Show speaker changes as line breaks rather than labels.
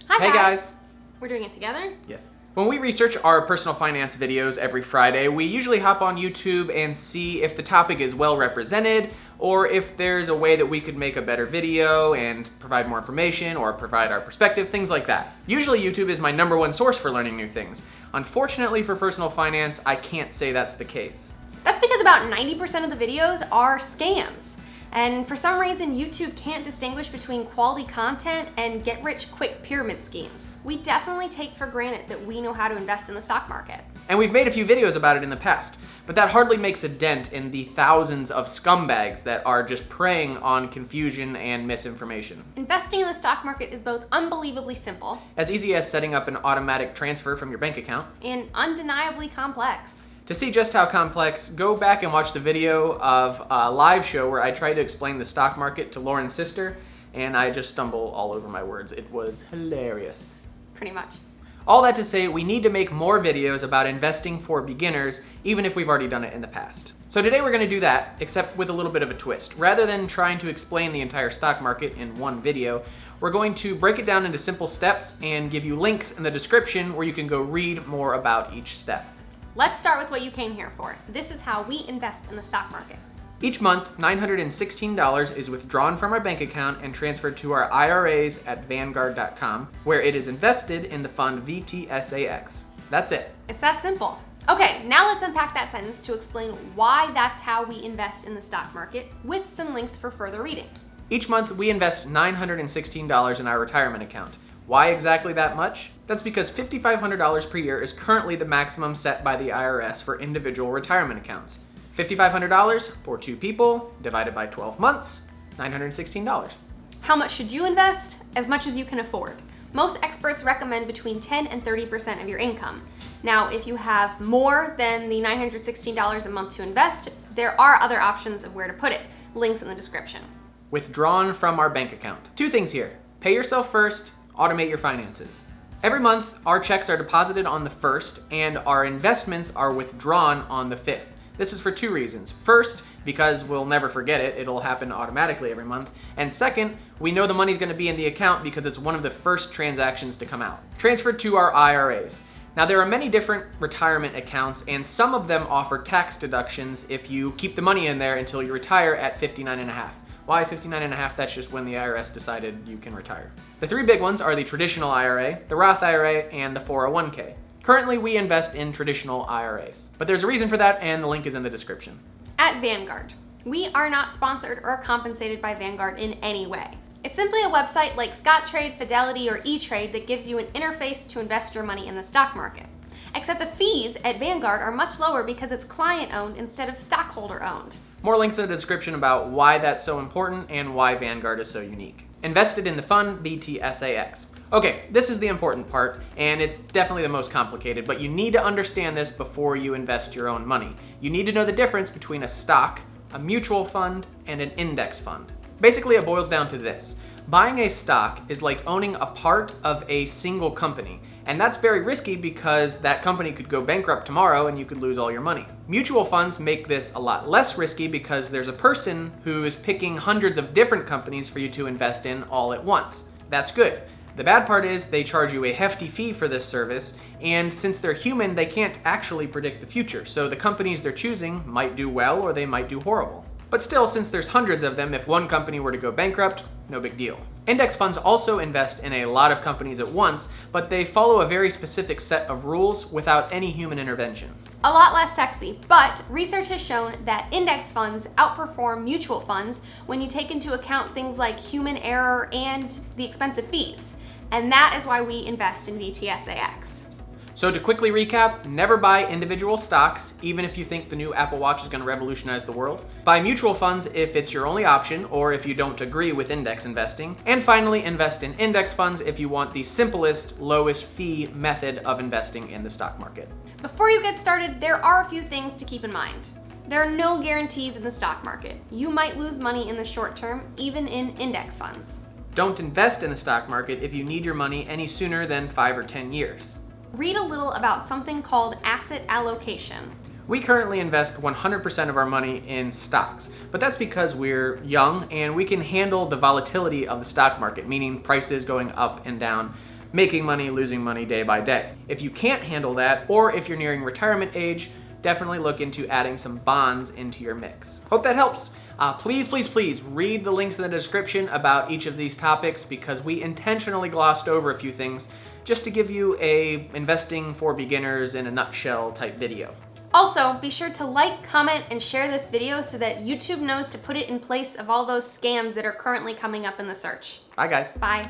Hi
Hey guys!
We're doing it together?
Yes. When we research our personal finance videos every Friday, we usually hop on YouTube and see if the topic is well represented or if there's a way that we could make a better video and provide more information or provide our perspective, things like that. Usually YouTube is my #1 source for learning new things. Unfortunately for personal finance, I can't say that's the case.
That's because about 90% of the videos are scams. And for some reason, YouTube can't distinguish between quality content and get-rich-quick pyramid schemes. We definitely take for granted that we know how to invest in the stock market.
And we've made a few videos about it in the past, but that hardly makes a dent in the thousands of scumbags that are just preying on confusion and misinformation.
Investing in the stock market is both unbelievably simple,
As easy as setting up an automatic transfer from your bank account,
and undeniably complex.
To see just how complex, go back and watch the video of a live show where I tried to explain the stock market to Lauren's sister, and I just stumble all over my words. It was hilarious.
Pretty much.
All that to say, we need to make more videos about investing for beginners, even if we've already done it in the past. So today we're going to do that, except with a little bit of a twist. Rather than trying to explain the entire stock market in one video, we're going to break it down into simple steps and give you links in the description where you can go read more about each step.
Let's start with what you came here for. This is how we invest in the stock market.
Each month, $916 is withdrawn from our bank account and transferred to our IRAs at Vanguard.com, where it is invested in the fund VTSAX. That's it.
It's that simple. Okay, now let's unpack that sentence to explain why that's how we invest in the stock market, with some links for further reading.
Each month, we invest $916 in our retirement account. Why exactly that much? That's because $5,500 per year is currently the maximum set by the IRS for individual retirement accounts. $5,500 for 2 people, divided by 12 months, $916.
How much should you invest? As much as you can afford. Most experts recommend between 10 and 30% of your income. Now, if you have more than the $916 a month to invest, there are other options of where to put it. Links in the description.
Withdrawn from our bank account. 2 things here. Pay yourself first, automate your finances. Every month, our checks are deposited on the 1st and our investments are withdrawn on the 5th. This is for 2 reasons. First, because we'll never forget it, it'll happen automatically every month. And second, we know the money's gonna be in the account because it's one of the first transactions to come out. Transferred to our IRAs. Now there are many different retirement accounts and some of them offer tax deductions if you keep the money in there until you retire at 59.5. Why 59.5? That's just when the IRS decided you can retire. The 3 big ones are the traditional IRA, the Roth IRA, and the 401k. Currently, we invest in traditional IRAs, but there's a reason for that and the link is in the description.
At Vanguard. We are not sponsored or compensated by Vanguard in any way. It's simply a website like Scottrade, Fidelity, or E-Trade that gives you an interface to invest your money in the stock market. Except the fees at Vanguard are much lower because it's client-owned instead of stockholder-owned.
More links in the description about why that's so important and why Vanguard is so unique. Invested in the fund VTSAX. Okay, this is the important part, and it's definitely the most complicated, but you need to understand this before you invest your own money. You need to know the difference between a stock, a mutual fund, and an index fund. Basically, it boils down to this. Buying a stock is like owning a part of a single company, and that's very risky because that company could go bankrupt tomorrow and you could lose all your money. Mutual funds make this a lot less risky because there's a person who is picking hundreds of different companies for you to invest in all at once. That's good. The bad part is they charge you a hefty fee for this service, and since they're human, they can't actually predict the future, so the companies they're choosing might do well or they might do horrible. But still, since there's hundreds of them, if one company were to go bankrupt, no big deal. Index funds also invest in a lot of companies at once, but they follow a very specific set of rules without any human intervention.
A lot less sexy, but research has shown that index funds outperform mutual funds when you take into account things like human error and the expensive fees. And that is why we invest in VTSAX.
So to quickly recap, never buy individual stocks, even if you think the new Apple Watch is going to revolutionize the world. Buy mutual funds if it's your only option or if you don't agree with index investing. And finally, invest in index funds if you want the simplest, lowest fee method of investing in the stock market.
Before you get started, there are a few things to keep in mind. There are no guarantees in the stock market. You might lose money in the short term, even in index funds.
Don't invest in the stock market if you need your money any sooner than 5 or 10 years.
Read a little about something called asset allocation.
We currently invest 100% of our money in stocks, but that's because we're young and we can handle the volatility of the stock market, meaning prices going up and down. making money, losing money day by day. If you can't handle that, or if you're nearing retirement age, definitely look into adding some bonds into your mix. Hope that helps. Please read the links in the description about each of these topics because we intentionally glossed over a few things just to give you a investing for beginners in a nutshell type video.
Also, be sure to like, comment, and share this video so that YouTube knows to put it in place of all those scams that are currently coming up in the search.
Bye guys.
Bye.